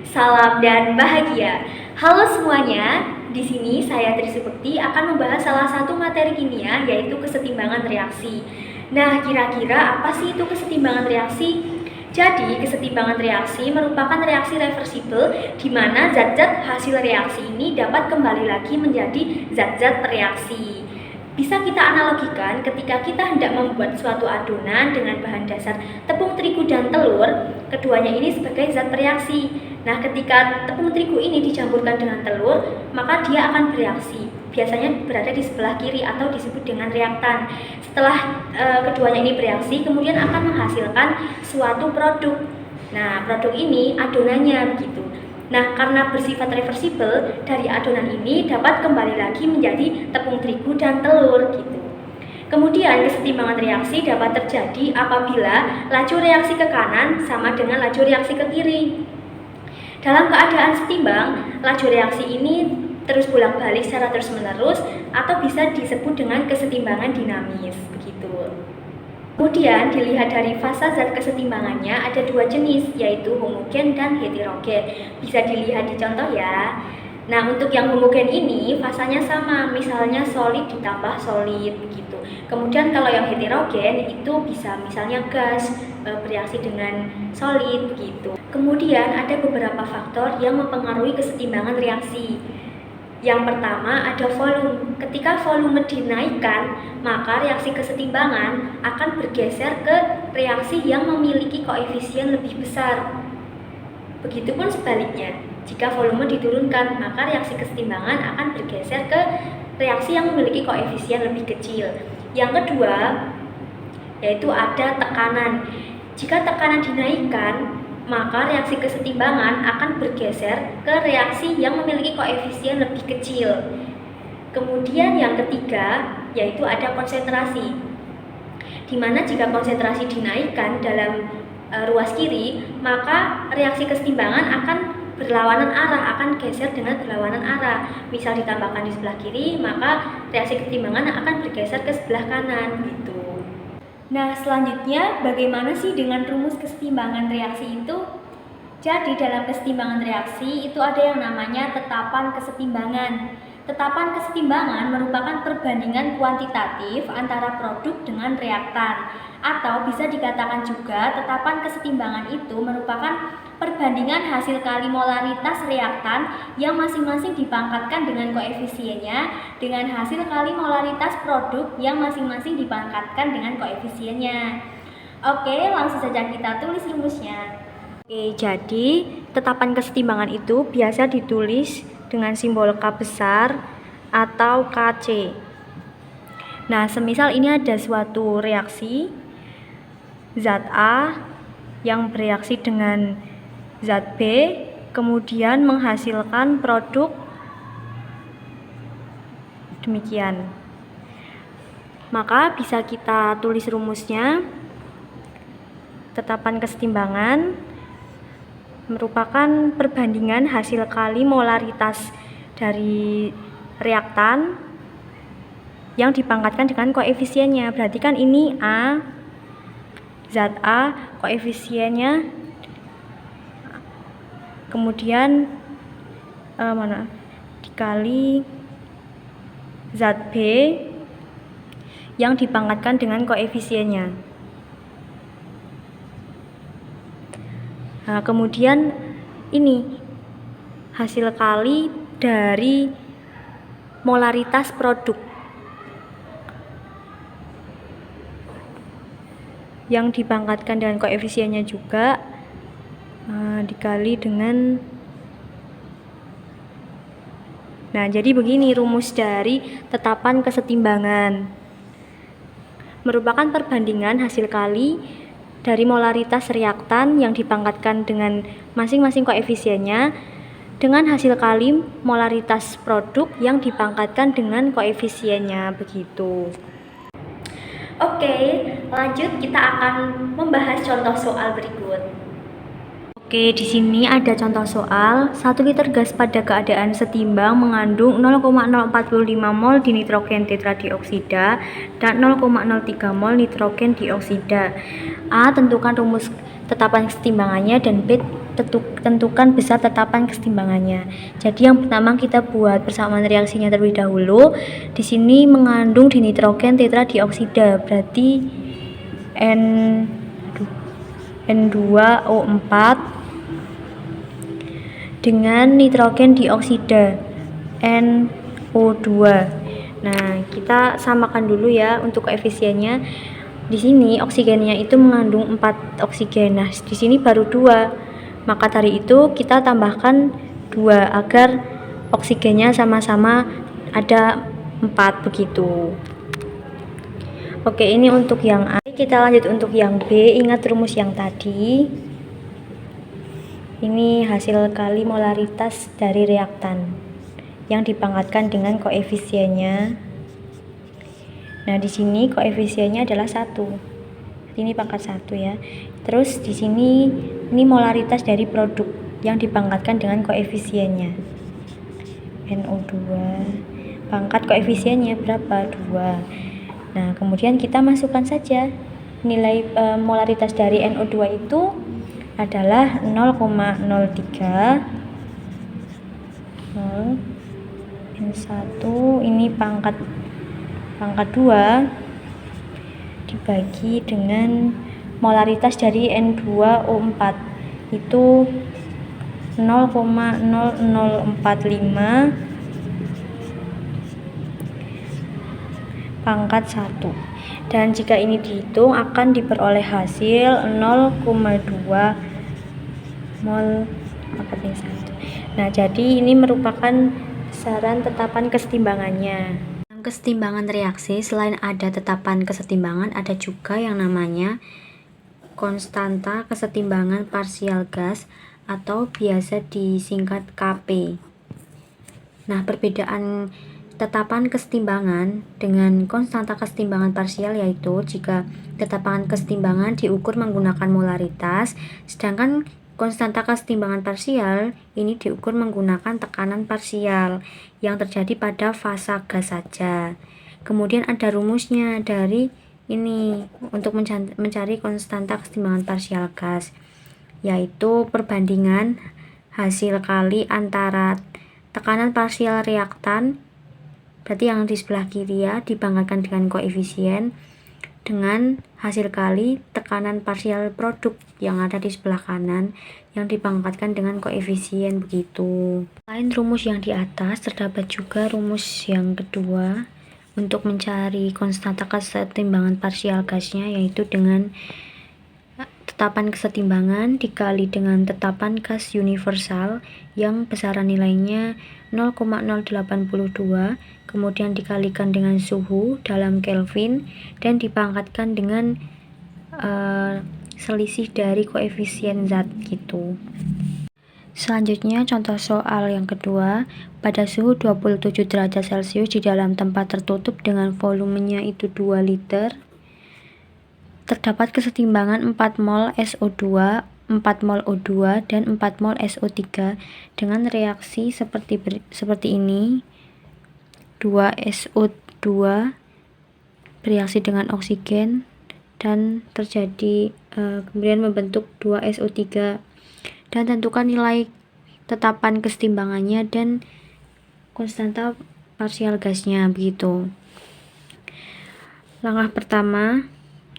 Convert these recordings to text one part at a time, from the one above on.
Salam dan bahagia. Halo semuanya, di sini saya Trisubekti akan membahas salah satu materi kimia yaitu kesetimbangan reaksi. Nah, kira-kira apa sih itu kesetimbangan reaksi? Jadi, kesetimbangan reaksi merupakan reaksi reversibel di mana zat-zat hasil reaksi ini dapat kembali lagi menjadi zat-zat reaksi. Bisa kita analogikan ketika kita hendak membuat suatu adonan dengan bahan dasar tepung terigu dan telur, keduanya ini sebagai zat bereaksi. Nah, ketika tepung terigu ini dicampurkan dengan telur, maka dia akan bereaksi. Biasanya berada di sebelah kiri atau disebut dengan reaktan. Setelah keduanya ini bereaksi, kemudian akan menghasilkan suatu produk. Nah, produk ini adonannya begitu. Nah, karena bersifat reversibel, dari adonan ini dapat kembali lagi menjadi tepung terigu dan telur gitu. Kemudian kesetimbangan reaksi dapat terjadi apabila laju reaksi ke kanan sama dengan laju reaksi ke kiri. Dalam keadaan setimbang, laju reaksi ini terus bolak-balik secara terus-menerus atau bisa disebut dengan kesetimbangan dinamis begitu. Kemudian dilihat dari fasa zat kesetimbangannya ada dua jenis, yaitu homogen dan heterogen. Bisa dilihat di contoh ya. Nah, untuk yang homogen ini fasanya sama, misalnya solid ditambah solid begitu. Kemudian kalau yang heterogen itu bisa misalnya gas bereaksi dengan solid begitu. Kemudian ada beberapa faktor yang mempengaruhi kesetimbangan reaksi. Yang pertama ada volume. Ketika volume dinaikkan, maka reaksi kesetimbangan akan bergeser ke reaksi yang memiliki koefisien lebih besar. Begitupun sebaliknya, jika volume diturunkan, maka reaksi kesetimbangan akan bergeser ke reaksi yang memiliki koefisien lebih kecil. Yang kedua, yaitu ada tekanan. Jika tekanan dinaikkan, maka reaksi kesetimbangan akan bergeser ke reaksi yang memiliki koefisien lebih kecil. Kemudian yang ketiga, yaitu ada konsentrasi. Di mana jika konsentrasi dinaikkan dalam ruas kiri, maka reaksi kesetimbangan akan berlawanan arah, akan geser dengan berlawanan arah. Misal ditambahkan di sebelah kiri, maka reaksi kesetimbangan akan bergeser ke sebelah kanan gitu. Nah, selanjutnya bagaimana sih dengan rumus kesetimbangan reaksi itu? Jadi dalam kesetimbangan reaksi itu ada yang namanya tetapan kesetimbangan. Tetapan kesetimbangan merupakan perbandingan kuantitatif antara produk dengan reaktan. Atau bisa dikatakan juga tetapan kesetimbangan itu merupakan perbandingan hasil kali molaritas reaktan yang masing-masing dipangkatkan dengan koefisiennya dengan hasil kali molaritas produk yang masing-masing dipangkatkan dengan koefisiennya. Oke, langsung saja kita tulis rumusnya. Oke, jadi tetapan kesetimbangan itu biasa ditulis dengan simbol K besar atau KC. Nah, semisal ini ada suatu reaksi zat A yang bereaksi dengan zat B, kemudian menghasilkan produk demikian. Maka bisa kita tulis rumusnya. Tetapan kesetimbangan merupakan perbandingan hasil kali molaritas dari reaktan yang dipangkatkan dengan koefisiennya. Berarti kan ini A, zat A, koefisiennya kemudian dikali zat B yang dipangkatkan dengan koefisiennya. Nah, kemudian ini hasil kali dari molaritas produk yang dipangkatkan dengan koefisiennya juga dikali dengan. Nah, jadi begini rumus dari tetapan kesetimbangan. Merupakan perbandingan hasil kali dari molaritas reaktan yang dipangkatkan dengan masing-masing koefisiennya dengan hasil kali molaritas produk yang dipangkatkan dengan koefisiennya begitu. Oke, lanjut kita akan membahas contoh soal berikut. Oke, di sini ada contoh soal. 1 liter gas pada keadaan setimbang mengandung 0,045 mol dinitrogen tetradioksida dan 0,03 mol nitrogen dioksida. A. Tentukan rumus tetapan kesetimbangannya dan B. tentukan besar tetapan kesetimbangannya. Jadi yang pertama kita buat persamaan reaksinya terlebih dahulu. Di sini mengandung dinitrogen tetradioksida, berarti N2O4 dengan nitrogen dioksida NO2. Nah, kita samakan dulu ya untuk koefisiennya. Di sini oksigennya itu mengandung 4 oksigen. Nah, di sini baru 2. Maka dari itu kita tambahkan 2 agar oksigennya sama-sama ada 4 begitu. Oke, ini untuk yang A. Kita lanjut untuk yang B. Ingat rumus yang tadi. Ini hasil kali molaritas dari reaktan yang dipangkatkan dengan koefisiennya. Nah, di sini koefisiennya adalah 1. Ini pangkat 1 ya. Terus di sini ini molaritas dari produk yang dipangkatkan dengan koefisiennya. NO2 pangkat koefisiennya berapa? 2. Nah, kemudian kita masukkan saja nilai molaritas dari NO2 itu adalah 0,03 N1 ini pangkat 2 dibagi dengan molaritas dari N2O4 itu 0,0045 pangkat 1. Dan jika ini dihitung akan diperoleh hasil 0,2 mol pangkat 1. Nah, jadi ini merupakan besaran tetapan kesetimbangannya. Kesetimbangan reaksi, selain ada tetapan kesetimbangan, ada juga yang namanya konstanta kesetimbangan parsial gas atau biasa disingkat Kp. Nah, perbedaan tetapan kesetimbangan dengan konstanta kesetimbangan parsial yaitu jika tetapan kesetimbangan diukur menggunakan molaritas, sedangkan konstanta kesetimbangan parsial ini diukur menggunakan tekanan parsial yang terjadi pada fasa gas saja. Kemudian ada rumusnya dari ini untuk mencari konstanta kesetimbangan parsial gas, yaitu perbandingan hasil kali antara tekanan parsial reaktan, berarti yang di sebelah kiri ya, dibanggakan dengan koefisien, dengan hasil kali tekanan parsial produk yang ada di sebelah kanan yang dipangkatkan dengan koefisien begitu. Selain rumus yang di atas, terdapat juga rumus yang kedua untuk mencari konstanta kesetimbangan parsial gasnya, yaitu dengan tetapan kesetimbangan dikali dengan tetapan gas universal yang besaran nilainya 0,082, kemudian dikalikan dengan suhu dalam Kelvin dan dipangkatkan dengan selisih dari koefisien zat gitu. Selanjutnya contoh soal yang kedua, pada suhu 27 derajat Celcius di dalam tempat tertutup dengan volumenya itu 2 liter, terdapat kesetimbangan 4 mol SO2, 4 mol O2, dan 4 mol SO3 dengan reaksi seperti ini. 2 SO2 bereaksi dengan oksigen dan terjadi kemudian membentuk 2 SO3, dan tentukan nilai tetapan kesetimbangannya dan konstanta parsial gasnya begitu. Langkah pertama,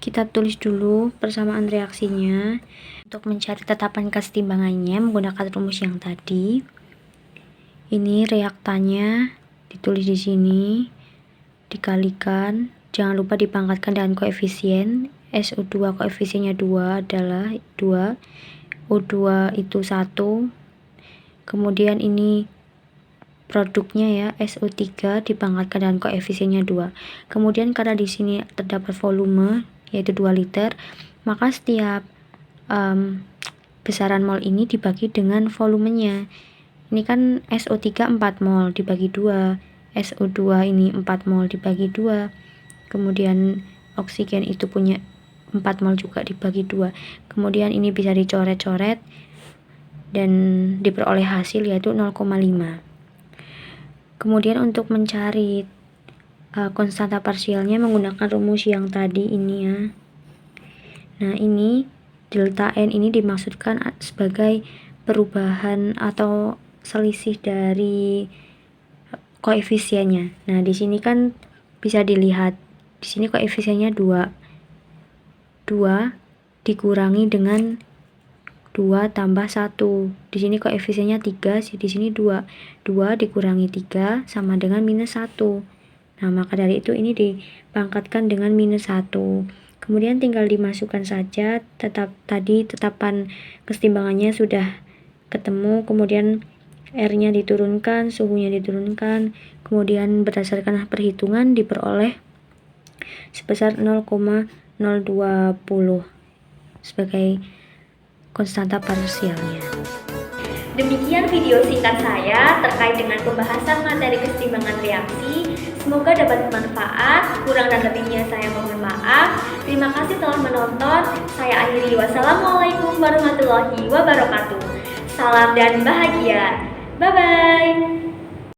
kita tulis dulu persamaan reaksinya. Untuk mencari tetapan kesetimbangannya menggunakan rumus yang tadi. Ini reaktannya ditulis di sini, dikalikan, jangan lupa dipangkatkan dengan koefisien. SO2 koefisiennya 2 adalah 2, O2 itu 1, kemudian ini produknya ya, SO3 dipangkatkan dengan koefisiennya 2. Kemudian karena di sini terdapat volume yaitu 2 liter, maka setiap besaran mol ini dibagi dengan volumenya. Ini kan SO3 4 mol dibagi 2, SO2 ini 4 mol dibagi 2, kemudian oksigen itu punya 4 mol juga dibagi 2. Kemudian ini bisa dicoret-coret dan diperoleh hasil yaitu 0,5. Kemudian untuk mencari konstanta parsialnya menggunakan rumus yang tadi ini ya. Nah, ini delta N ini dimaksudkan sebagai perubahan atau selisih dari koefisiennya. Nah, di sini kan bisa dilihat, di sini koefisiennya 2. 2 dikurangi dengan 2 tambah 1. Di sini koefisiennya 3, di sini 2. 2 dikurangi 3 sama dengan minus 1. Nah, maka dari itu ini dipangkatkan dengan minus 1. Kemudian tinggal dimasukkan saja, tetapan kesetimbangannya sudah ketemu, kemudian R-nya diturunkan, suhunya diturunkan, kemudian berdasarkan perhitungan diperoleh sebesar 0,020 sebagai konstanta parsialnya. Demikian video singkat saya terkait dengan pembahasan materi kesetimbangan reaksi. Semoga dapat bermanfaat. Kurang dan lebihnya saya mohon maaf. Terima kasih telah menonton. Saya akhiri. Wassalamualaikum warahmatullahi wabarakatuh. Salam dan bahagia. Bye-bye.